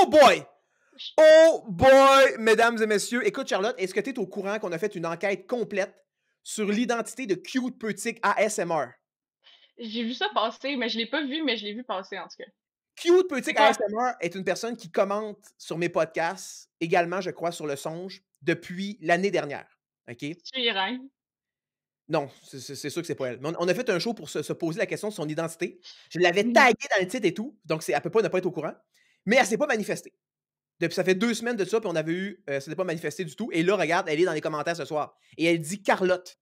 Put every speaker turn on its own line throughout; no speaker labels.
Oh boy! Oh boy, mesdames et messieurs. Écoute, Charlotte, est-ce que tu es au courant qu'on a fait une enquête complète sur l'identité de Cute Peutic ASMR?
J'ai vu ça passer, mais je l'ai pas vu, mais je l'ai vu passer, en tout cas.
Cute
C'est
Peutic
quoi?
ASMR est une personne qui commente sur mes podcasts, également, je crois, sur Le Songe, depuis l'année dernière. OK?
C'est-tu Irène?
Non, c'est sûr que c'est pas elle. Mais on a fait un show pour se poser la question de son identité. Je l'avais
Mhm.
taguée dans le titre et tout, donc elle peut pas ne pas être au courant. Mais elle s'est pas manifestée. Depuis, ça fait 2 semaines de ça, puis on avait eu, ça s'était pas manifesté du tout. Et là, regarde, elle est dans les commentaires ce soir. Et elle dit Carlotte.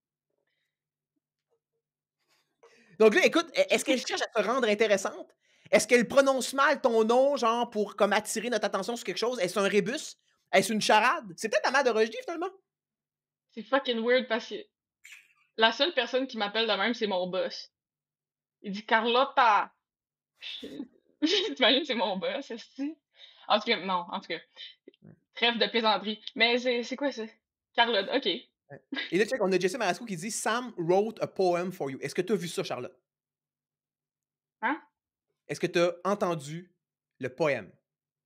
Donc là, écoute, est-ce qu'elle cherche à se rendre intéressante? Est-ce qu'elle prononce mal ton nom, genre, pour comme attirer notre attention sur quelque chose? Est-ce un rébus? Est-ce une charade? C'est peut-être la mère de Roger, finalement.
C'est fucking weird parce que la seule personne qui m'appelle de même, c'est mon boss. Il dit Carlotta. T'imagines, c'est mon boss, est-ce? En tout cas, non, en tout cas. Trêve de plaisanterie. Mais c'est quoi ça? Carlotte, ok.
Et là, check, on a Jesse Marasco qui dit Sam wrote a poem for you. Est-ce que tu as vu ça, Charlotte?
Hein?
Est-ce que tu as entendu le poème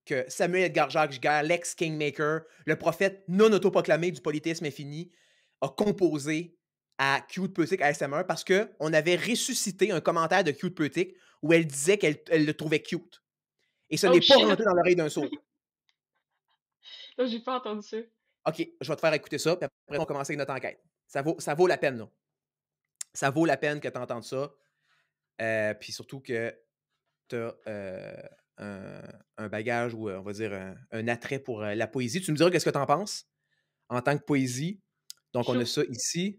que Samuel Edgar Jacques Giguère, l'ex-Kingmaker, le prophète non autoproclamé du politisme infini, a composé à Cute Peutic ASMR parce qu'on avait ressuscité un commentaire de Cute Peutic où elle disait qu'elle le trouvait cute. Et ça
Oh
n'est pas
shit!
rentré dans l'oreille d'un sourd.
Là, j'ai pas entendu ça.
OK, je vais te faire écouter ça, puis après, on va commencer avec notre enquête. Ça vaut la peine, là. Ça vaut la peine que tu entendes ça. Puis surtout que tu as un bagage ou, on va dire, un attrait pour la poésie. Tu me diras qu'est-ce que tu en penses en tant que poésie. Donc, on a
Chaud.
ça ici.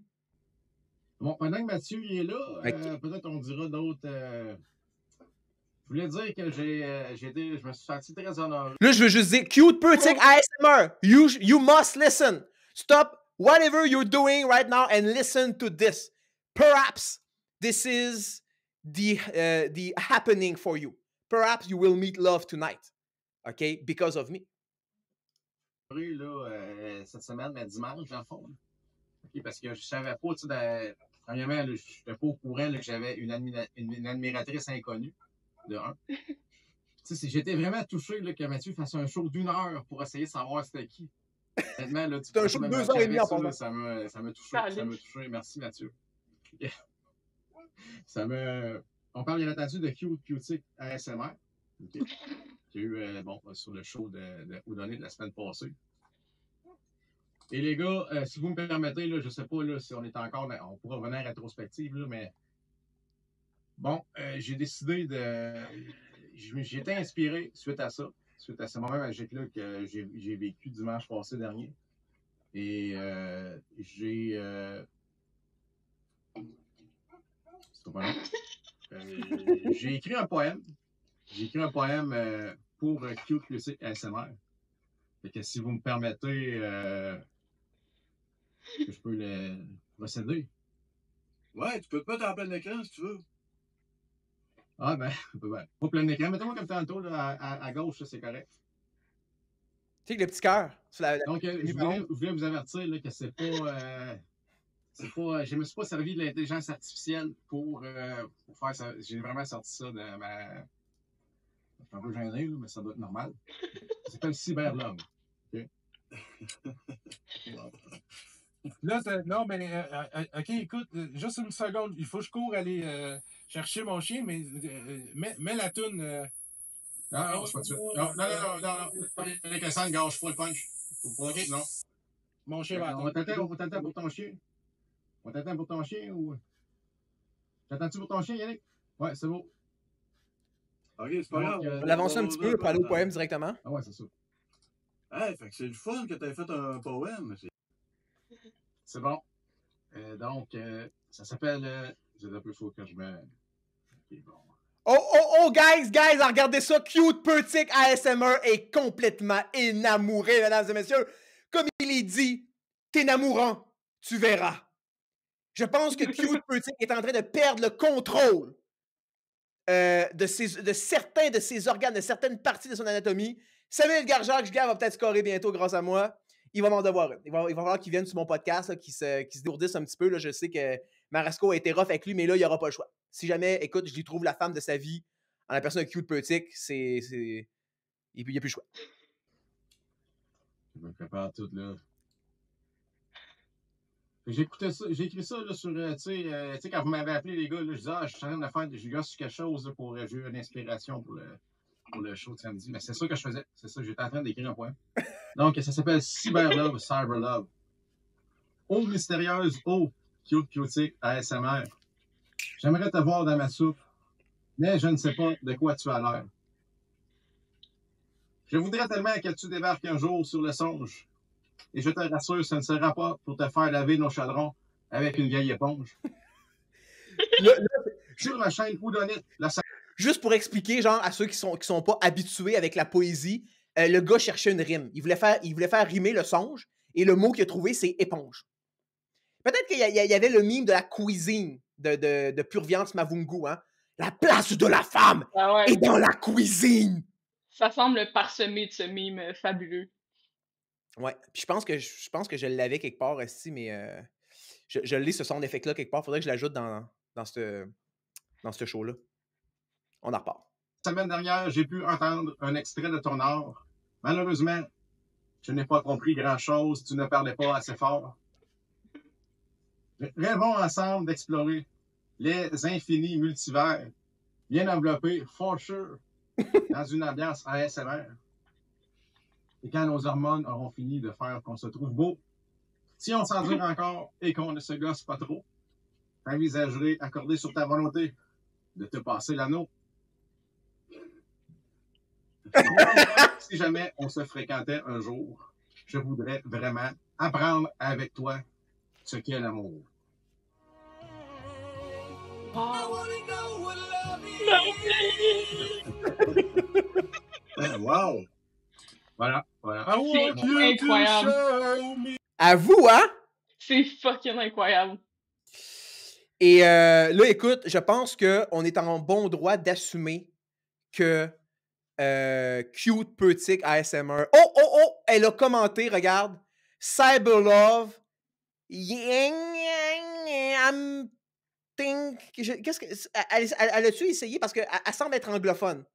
Bon, pendant que Mathieu il est là,
OK.
peut-être on dira d'autres. Je voulais dire que je me suis senti très honoré.
Là, je veux juste dire, Cute Peutic ASMR, you must listen. Stop whatever you're doing right now and listen to this. Perhaps this is the happening for you. Perhaps you will meet love tonight. OK? Because of me.
Là, cette semaine, mais dimanche, dans le fond. Okay, parce que je savais pas, tu sais, premièrement, je n'étais pas au courant là, que j'avais une admiratrice inconnue, de un. J'étais vraiment touché là, que Mathieu fasse un show d'1 heure pour essayer de savoir c'était qui. Honnêtement, là, tu
C'est un
peux
show de
me
2
matcher
heures et demie
avec
en
ça, là,
passant.
ça m'a touché. Ça m'a touché. Merci, Mathieu. On parle bien entendu de Cute Peutic ASMR. Okay. Qu'il y a eu sur le show de Oudonné de la semaine passée. Et les gars, si vous me permettez, là, je ne sais pas là, si on est encore. On pourra revenir en rétrospective, là, mais bon, j'ai décidé de. J'ai été inspiré suite à ça, suite à ce moment magique-là que j'ai vécu dimanche passé dernier. Et j'ai. C'est pas long. J'ai écrit un poème. J'ai écrit un poème pour Cute Peutic ASMR. Fait que si vous me permettez, que je peux le procéder.
Ouais, tu peux te mettre en plein écran si tu veux.
Ah ben, pas plein écran. Mettez-moi comme tantôt, là, à gauche, ça, c'est correct.
Tu sais, le petit cœur.
Donc, je voulais vous avertir là, que c'est pas. Je me suis pas servi de l'intelligence artificielle pour faire ça. J'ai vraiment sorti ça de ma. Je suis un peu gêné, là, mais ça doit être normal. Ça s'appelle Cyberlove. OK?
Là, non, mais OK, écoute, juste une seconde. Il faut que je cours aller chercher mon chien, mais mets la toune.
Non, c'est pas ça. Non. Avec un sang, gâche pas le punch. Faut pas, non.
Mon chien va
On
attendre.
t'attend pour ton chien. On t'attend pour ton chien ou. T'attends-tu pour ton chien, Yannick? Ouais, c'est beau.
OK, c'est pas grave.
On va l'avancer un petit peu pour aller au poème directement.
Ah ouais, c'est ça.
Hey, fait que c'est le fun que tu aies fait un poème.
C'est bon. Donc, ça s'appelle. J'ai un peu chaud que je me. Ok, bon.
Oh, guys, regardez ça. Cute Peutic ASMR est complètement énamouré, mesdames et messieurs. Comme il est dit, t'es énamourant, tu verras. Je pense que Cute Peutic est en train de perdre le contrôle de certains de ses organes, de certaines parties de son anatomie. Samuel Garjacques va peut-être scorer bientôt grâce à moi. Il va m'en devoir une. Il va falloir qu'il vienne sur mon podcast, qu'il se dégourdisse un petit peu. Là. Je sais que Marasco a été rough avec lui, mais là, il n'y aura pas le choix. Si jamais, écoute, je lui trouve la femme de sa vie en la personne de Cute Peutic, c'est Il n'y a plus le choix.
Je me prépare tout, là. J'ai écouté ça, j'ai écrit ça là, sur, tu sais, quand vous m'avez appelé, les gars, là, je disais, je suis en train de faire, je gosse sur quelque chose là, pour, j'ai eu une inspiration pour le show de samedi. Mais c'est ça que je faisais. C'est ça, j'étais en train d'écrire un poème. Donc, ça s'appelle Cyberlove, Cyberlove. Eau mystérieuse, eau, cute, ASMR. J'aimerais te voir dans ma soupe, mais je ne sais pas de quoi tu as l'air. Je voudrais tellement que tu débarques un jour sur le songe. Et je te rassure, ce ne sera pas pour te faire laver nos chaudrons avec une vieille éponge. Sur la chaîne Houdonite,
Juste pour expliquer, genre, à ceux qui sont pas habitués avec la poésie, le gars cherchait une rime. Il voulait faire rimer le songe, et le mot qu'il a trouvé, c'est éponge. Peut-être qu'il y avait le mime de la cuisine de Purviance Mavungu, hein? La place de la femme est dans la cuisine!
Ça semble parsemé de ce mime fabuleux.
Ouais, puis je pense que je l'avais quelque part aussi, mais je l'ai ce son d'effet-là quelque part. Faudrait que je l'ajoute dans ce show-là. On en repart.
La semaine dernière, j'ai pu entendre un extrait de ton art. Malheureusement, je n'ai pas compris grand-chose. Tu ne parlais pas assez fort. Rêvons ensemble d'explorer les infinis multivers, bien enveloppés, for sure, dans une ambiance ASMR. Et quand nos hormones auront fini de faire qu'on se trouve beau, si on s'endure encore et qu'on ne se gosse pas trop, j'envisagerai accorder sur ta volonté de te passer l'anneau. Si jamais on se fréquentait un jour, je voudrais vraiment apprendre avec toi ce qu'est l'amour. Wow! Voilà.
C'est incroyable.
À vous, hein?
C'est fucking incroyable.
Et là, écoute, je pense qu'on est en bon droit d'assumer que Cute Petit ASMR. Oh! Elle a commenté, regarde. Cyberlove. Qu'est-ce que. Elle a-tu essayé? Parce qu'elle semble être anglophone.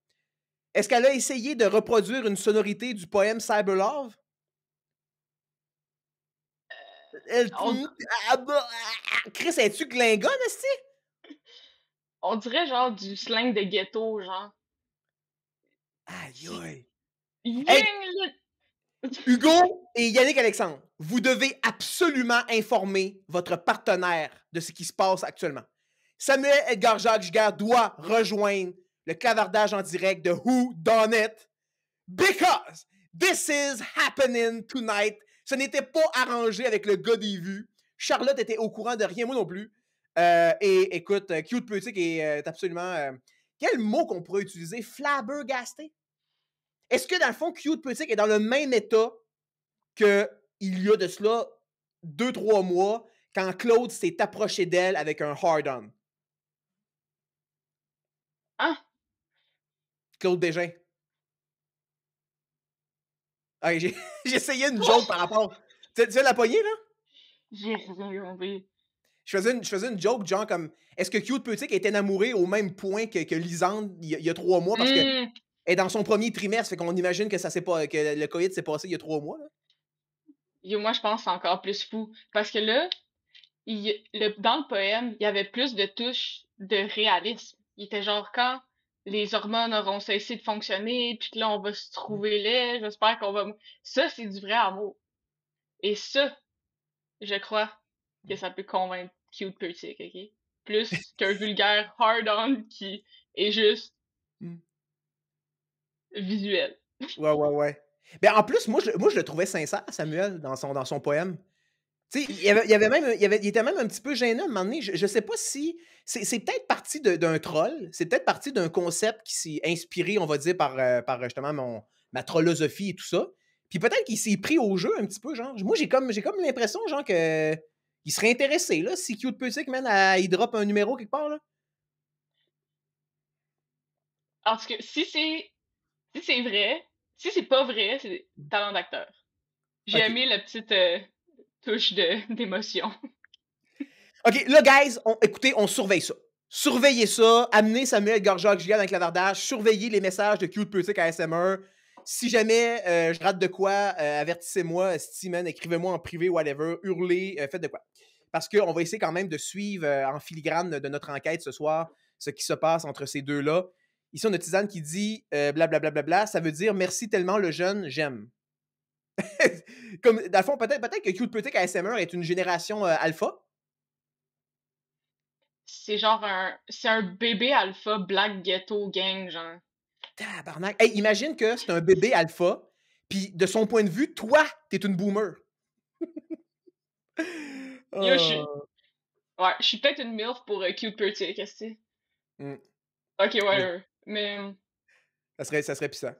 Est-ce qu'elle a essayé de reproduire une sonorité du poème Cyberlove? Chris, es-tu Glingon, est-ce?
On dirait genre du slang de ghetto, genre.
Aïe!
Hey,
Hugo et Yannick Alexandre, vous devez absolument informer votre partenaire de ce qui se passe actuellement. Samuel Edgar Jacques Giguère doit rejoindre le clavardage en direct de Who Done It because this is happening tonight. Ce n'était pas arrangé avec le gars des vues. Charlotte était au courant de rien, moi non plus. Et écoute, Cute Petit est absolument... quel mot qu'on pourrait utiliser? Flabbergasté? Est-ce que, dans le fond, Cute Petit est dans le même état qu'il y a de cela 2-3 mois quand Claude s'est approché d'elle avec un hard-on?
Hein?
Claude Bégin. Ah, j'ai essayé une joke par rapport... Tu sais la poignée, là?
J'ai rien compris.
Je faisais une joke, genre comme... Est-ce que Cute Petit est enamouré au même point que Lisande il y a 3 mois? Parce que elle est dans son premier trimestre, fait qu'on imagine que que le coït s'est passé il y a 3 mois, là.
Moi, je pense que c'est encore plus fou. Parce que là, dans le poème, il y avait plus de touches de réalisme. Il était genre, quand les hormones auront cessé de fonctionner, puis que là, on va se trouver laid, j'espère qu'on va... Ça, c'est du vrai amour. Et ça, je crois que ça peut convaincre Cute Petit, OK? Plus qu'un vulgaire hard-on qui est juste visuel.
Ouais. Ben, en plus, moi, je le trouvais sincère, Samuel, dans son poème. Tu sais, il était même un petit peu gênant à un moment donné. Je sais pas si... C'est peut-être parti d'un troll. C'est peut-être parti d'un concept qui s'est inspiré, on va dire, par justement ma trollosophie et tout ça. Puis peut-être qu'il s'est pris au jeu un petit peu, genre. Moi, j'ai comme l'impression, genre, que il serait intéressé, là, si Cute Petit, man, il drop un numéro quelque part, là.
En tout cas, si c'est vrai, si c'est pas vrai, c'est talent d'acteur. J'ai aimé la petite touche d'émotion.
OK, là, guys, écoutez, on surveille ça. Surveillez ça, amenez Samuel Edgar Jacques Giguère dans le clavardage, surveillez les messages de Cute Petit ASMR. Si jamais je rate de quoi, avertissez-moi, man, écrivez-moi en privé, whatever, hurlez, faites de quoi. Parce qu'on va essayer quand même de suivre en filigrane de notre enquête ce soir ce qui se passe entre ces deux-là. Ici, on a Tisane qui dit blablabla, ça veut dire merci tellement le jeune, j'aime. Comme, dans le fond, peut-être que Cute Petite ASMR est une génération alpha.
C'est genre c'est un bébé alpha Black Ghetto Gang, genre.
Tabarnak. Hey, imagine que c'est un bébé alpha, puis de son point de vue, toi, t'es une boomer.
Yo, ouais, je suis peut-être une MILF pour Cute Petite, qu'est-ce que c'est? Ok, ouais, mais...
Ça serait puissant.